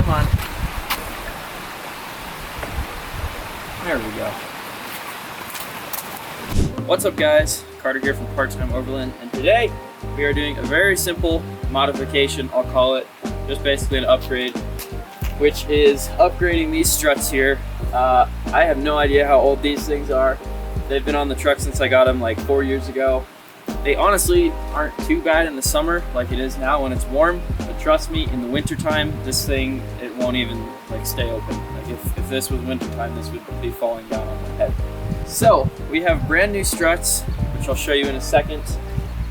Come on. There we go. What's up guys? Carter here from Part-Time Overland, and today we are doing a very simple modification, I'll call it. Just basically an upgrade, which is upgrading these struts here. I have no idea how old these things are. They've been on the truck since I got them like 4 years ago. They honestly aren't too bad in the summer like it is now when it's warm, but trust me, in the winter time, this thing, it won't even like stay open. Like if this was winter time, this would be falling down on my head. So we have brand new struts, which I'll show you in a second.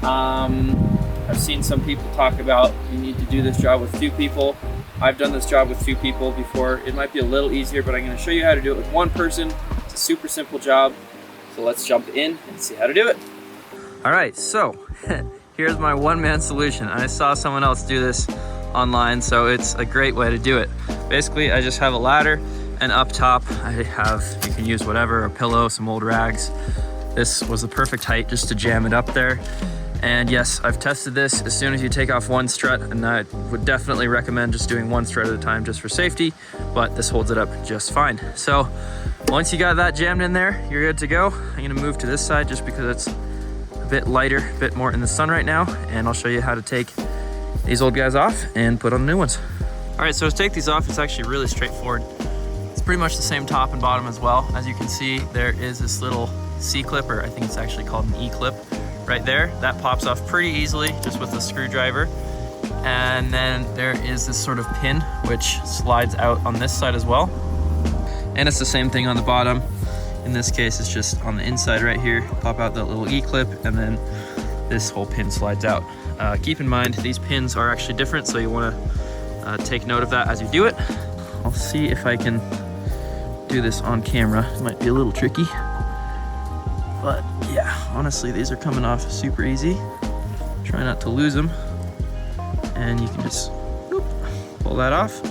I've seen some people talk about you need to do this job with 2 people. I've done this job with 2 people before. It might be a little easier, but I'm going to show you how to do it with 1 person. It's a super simple job. So let's jump in and see how to do it. All right, so here's my one-man solution. I saw someone else do this online, so it's a great way to do it. Basically, I just have a ladder, and up top I have, you can use whatever, a pillow, some old rags. This was the perfect height just to jam it up there. And yes, I've tested this as soon as you take off 1 strut, and I would definitely recommend just doing 1 strut at a time just for safety, but this holds it up just fine. So once you got that jammed in there, you're good to go. I'm gonna move to this side just because it's a bit lighter, a bit more in the sun right now, and I'll show you how to take these old guys off and put on new ones. All right, so to take these off, it's actually really straightforward. It's pretty much the same top and bottom as well. As you can see, there is this little C-clip, or I think it's actually called an E-clip right there. That pops off pretty easily just with a screwdriver. And then there is this sort of pin which slides out on this side as well. And it's the same thing on the bottom. In this case, it's just on the inside right here. Pop out that little E-clip, and then this whole pin slides out. Keep in mind, these pins are actually different, so you want to take note of that as you do it. I'll see if I can do this on camera. It might be a little tricky, but yeah, honestly, these are coming off super easy. Try not to lose them, and you can just pull that off.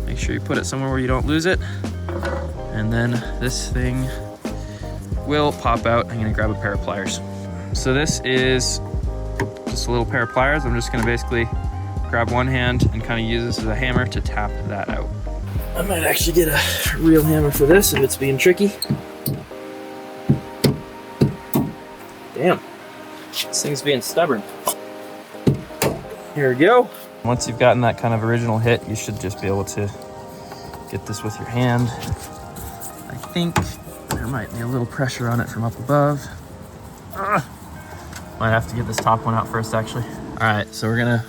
Make sure you put it somewhere where you don't lose it. And then this thing will pop out. I'm gonna grab a pair of pliers. So this is just a little pair of pliers. I'm just gonna basically grab one hand and kind of use this as a hammer to tap that out. I might actually get a real hammer for this if it's being tricky. Damn, this thing's being stubborn. Here we go. Once you've gotten that kind of original hit, you should just be able to get this with your hand. I think there might be a little pressure on it from up above. Might have to get this top one out first, actually. All right, so we're gonna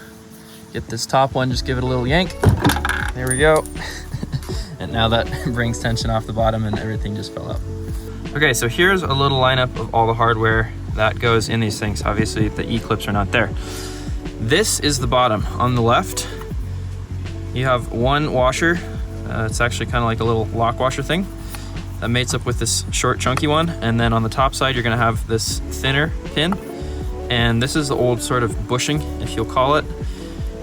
get this top one, just give it a little yank. There we go. And now that brings tension off the bottom and everything just fell out. Okay, so here's a little lineup of all the hardware that goes in these things. Obviously, the E-clips are not there. This is the bottom. On the left, you have 1 washer. It's actually kind of like a little lock washer thing that mates up with this short chunky one. And then on the top side, you're gonna have this thinner pin. And this is the old sort of bushing, if you'll call it.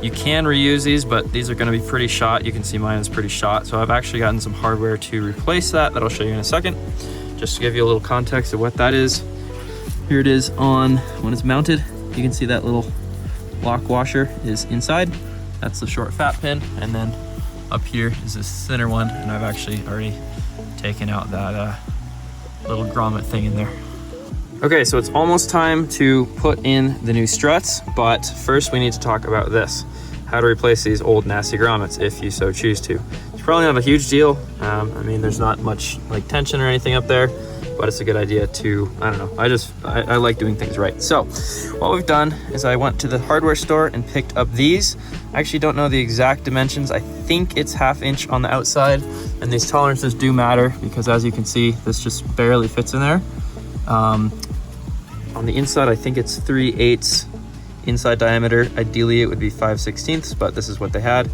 You can reuse these, but these are gonna be pretty shot. You can see mine is pretty shot. So I've actually gotten some hardware to replace that I'll show you in a second. Just to give you a little context of what that is. Here it is on when it's mounted. You can see that little lock washer is inside. That's the short fat pin. And then up here is this thinner one, and I've actually already taken out that little grommet thing in there. Okay, so it's almost time to put in the new struts, but first we need to talk about this. How to replace these old nasty grommets if you so choose to. It's probably not a huge deal. I mean, there's not much like tension or anything up there, but it's a good idea to, I don't know, I like doing things right. So what we've done is I went to the hardware store and picked up these. I actually don't know the exact dimensions. I think it's 1/2 inch on the outside, and these tolerances do matter because as you can see, this just barely fits in there. On the inside, I think it's 3/8 inside diameter. Ideally, it would be 5/16, but this is what they had.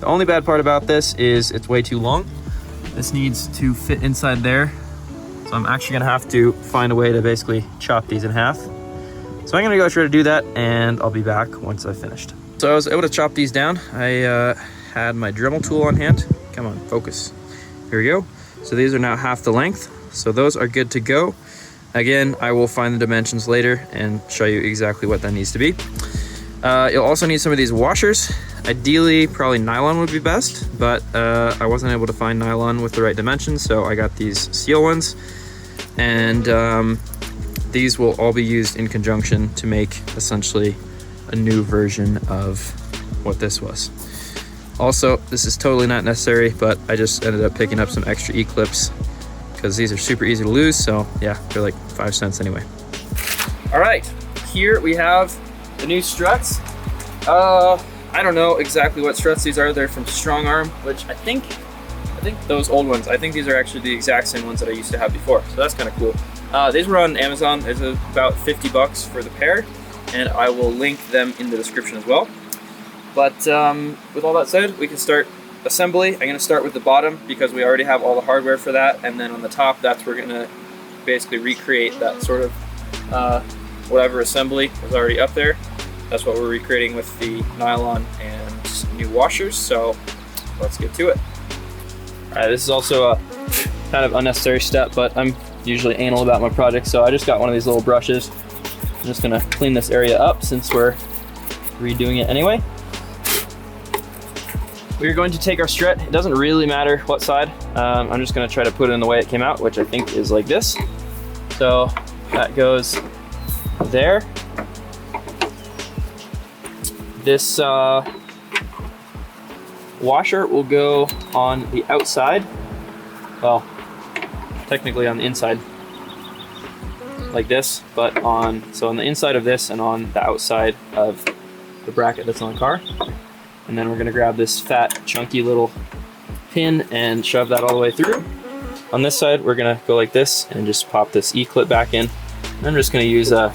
The only bad part about this is it's way too long. This needs to fit inside there. So I'm actually gonna have to find a way to basically chop these in half. So I'm gonna go try to do that, and I'll be back once I've finished. So I was able to chop these down. I had my Dremel tool on hand. Come on, focus. Here we go. So these are now 1/2 the length. So those are good to go. Again, I will find the dimensions later and show you exactly what that needs to be. You'll also need some of these washers. Ideally, probably nylon would be best, but I wasn't able to find nylon with the right dimensions, so I got these steel ones. And these will all be used in conjunction to make essentially a new version of what this was. Also, this is totally not necessary, but I just ended up picking up some extra E-clips because these are super easy to lose, so yeah, they're like 5 cents anyway. All right, here we have the new struts. I don't know exactly what struts these are. They're from Strong Arm, which I think those old ones, I think these are actually the exact same ones that I used to have before. So that's kind of cool. These were on Amazon. There's about 50 bucks for the pair, and I will link them in the description as well. But with all that said, we can start assembly. I'm gonna start with the bottom because we already have all the hardware for that. And then on the top, that's where we're gonna basically recreate that sort of whatever assembly was already up there. That's what we're recreating with the nylon and new washers, so let's get to it. All right, this is also a kind of unnecessary step, but I'm usually anal about my projects, so I just got one of these little brushes. I'm just gonna clean this area up since we're redoing it anyway. We're going to take our strut. It doesn't really matter what side. I'm just gonna try to put it in the way it came out, which I think is like this. So that goes there. This washer will go on the outside. Well, technically on the inside, like this, but on the inside of this and on the outside of the bracket that's on the car. And then we're gonna grab this fat, chunky little pin and shove that all the way through. On this side, we're gonna go like this and just pop this E-clip back in. And I'm just gonna use a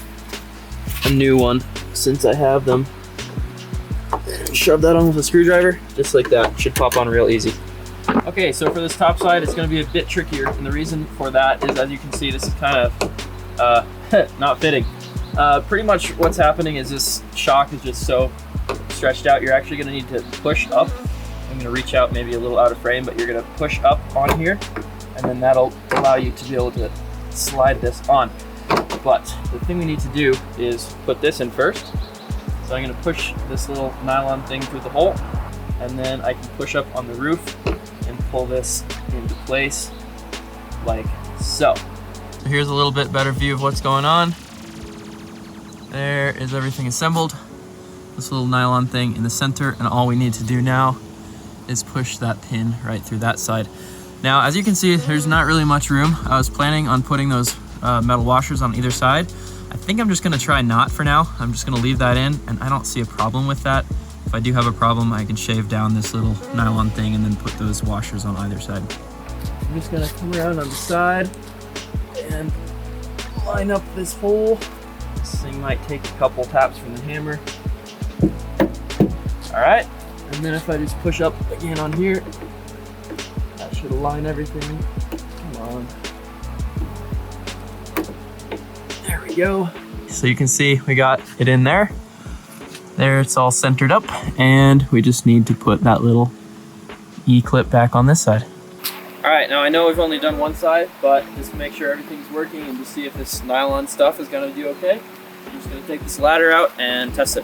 new one since I have them. Shove that on with a screwdriver, just like that. Should pop on real easy. Okay, so for this top side, it's gonna be a bit trickier. And the reason for that is, as you can see, this is kind of not fitting. Pretty much what's happening is this shock is just so stretched out. You're actually gonna need to push up. I'm gonna reach out maybe a little out of frame, but you're gonna push up on here, and then that'll allow you to be able to slide this on. But the thing we need to do is put this in first. So I'm gonna push this little nylon thing through the hole, and then I can push up on the roof and pull this into place like so. Here's a little bit better view of what's going on. There is everything assembled. This little nylon thing in the center, and all we need to do now is push that pin right through that side. Now, as you can see, there's not really much room. I was planning on putting those metal washers on either side. I think I'm just gonna try not for now. I'm just gonna leave that in, and I don't see a problem with that. If I do have a problem, I can shave down this little nylon thing and then put those washers on either side. I'm just gonna come around on the side and line up this hole. This thing might take a couple taps from the hammer. All right, and then if I just push up again on here, that should align everything. Come on. There we go. So you can see we got it in there. There, it's all centered up, and we just need to put that little E-clip back on this side. All right, now I know we've only done one side, but just to make sure everything's working and to see if this nylon stuff is gonna do okay, I'm just gonna take this ladder out and test it.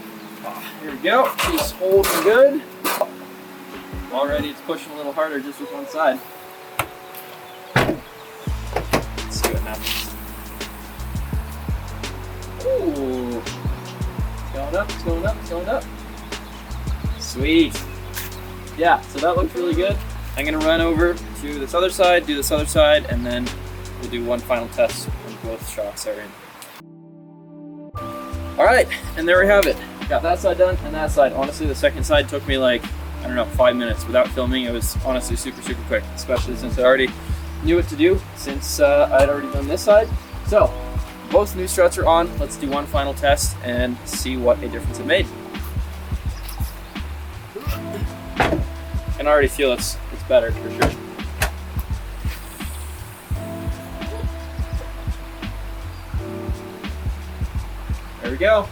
Here we go, it's holding good. Already it's pushing a little harder just with one side. Let's see what happens. Ooh, it's going up, it's going up, it's going up. Sweet. Yeah, so that looks really good. I'm gonna run over to this other side, do this other side, and then we'll do one final test when both shocks are in. All right, and there we have it. Got that side done and that side. Honestly, the second side took me like, I don't know, 5 minutes without filming. It was honestly super, super quick, especially since I already knew what to do since I had already done this side. So both new struts are on. Let's do one final test and see what a difference it made. I can already feel it's better for sure. There we go.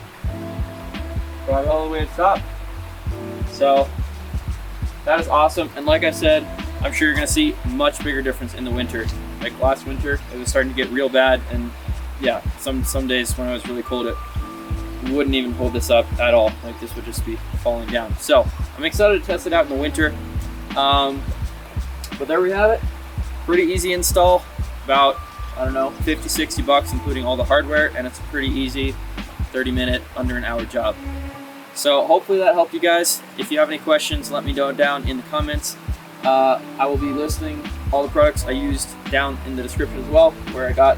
Brought it all the way to the top. So that is awesome. And like I said, I'm sure you're gonna see much bigger difference in the winter. Like last winter, it was starting to get real bad. And yeah, some days when I was really cold, it wouldn't even hold this up at all. Like this would just be falling down. So I'm excited to test it out in the winter. But there we have it. Pretty easy install. About, I don't know, 50, 60 bucks, including all the hardware. And it's a pretty easy 30-minute, under an hour job. So hopefully that helped you guys. If you have any questions, let me know down in the comments. I will be listing all the products I used down in the description as well, where I got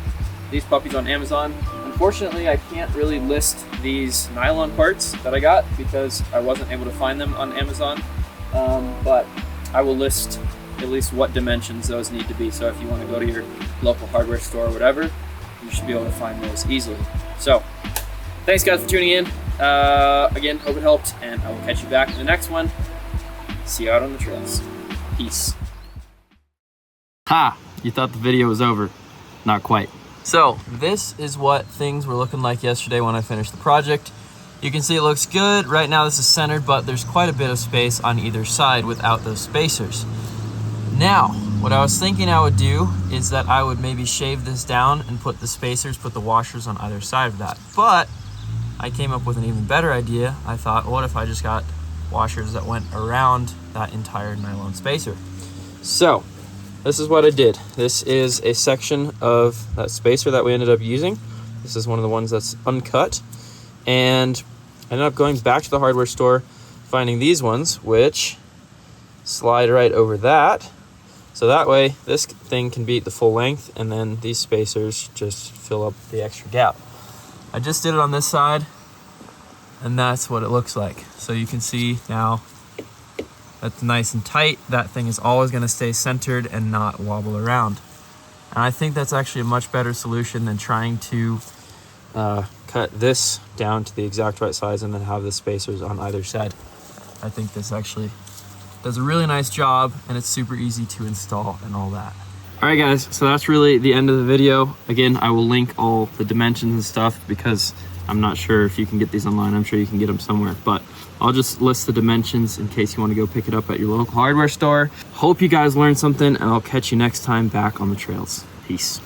these puppies on Amazon. Unfortunately, I can't really list these nylon parts that I got because I wasn't able to find them on Amazon. But I will list at least what dimensions those need to be. So if you want to go to your local hardware store or whatever, you should be able to find those easily. So thanks guys for tuning in. Again, hope it helped, and I will catch you back in the next one. See you out on the trails. Peace. Ha! You thought the video was over. Not quite. So this is what things were looking like yesterday when I finished the project. You can see it looks good. Right now this is centered, but there's quite a bit of space on either side without those spacers. Now, what I was thinking I would do is that I would maybe shave this down and put the spacers, put the washers on either side of that. But I came up with an even better idea. I thought, what if I just got washers that went around that entire nylon spacer? So this is what I did. This is a section of that spacer that we ended up using. This is one of the ones that's uncut. And I ended up going back to the hardware store, finding these ones, which slide right over that. So that way this thing can be the full length, and then these spacers just fill up the extra gap. I just did it on this side, and that's what it looks like. So you can see now that's nice and tight. That thing is always going to stay centered and not wobble around. And I think that's actually a much better solution than trying to cut this down to the exact right size and then have the spacers on either side. I think this actually does a really nice job, and it's super easy to install and all that. All right guys, so that's really the end of the video. Again, I will link all the dimensions and stuff because I'm not sure if you can get these online. I'm sure you can get them somewhere, but I'll just list the dimensions in case you want to go pick it up at your local hardware store. Hope you guys learned something, and I'll catch you next time back on the trails. Peace.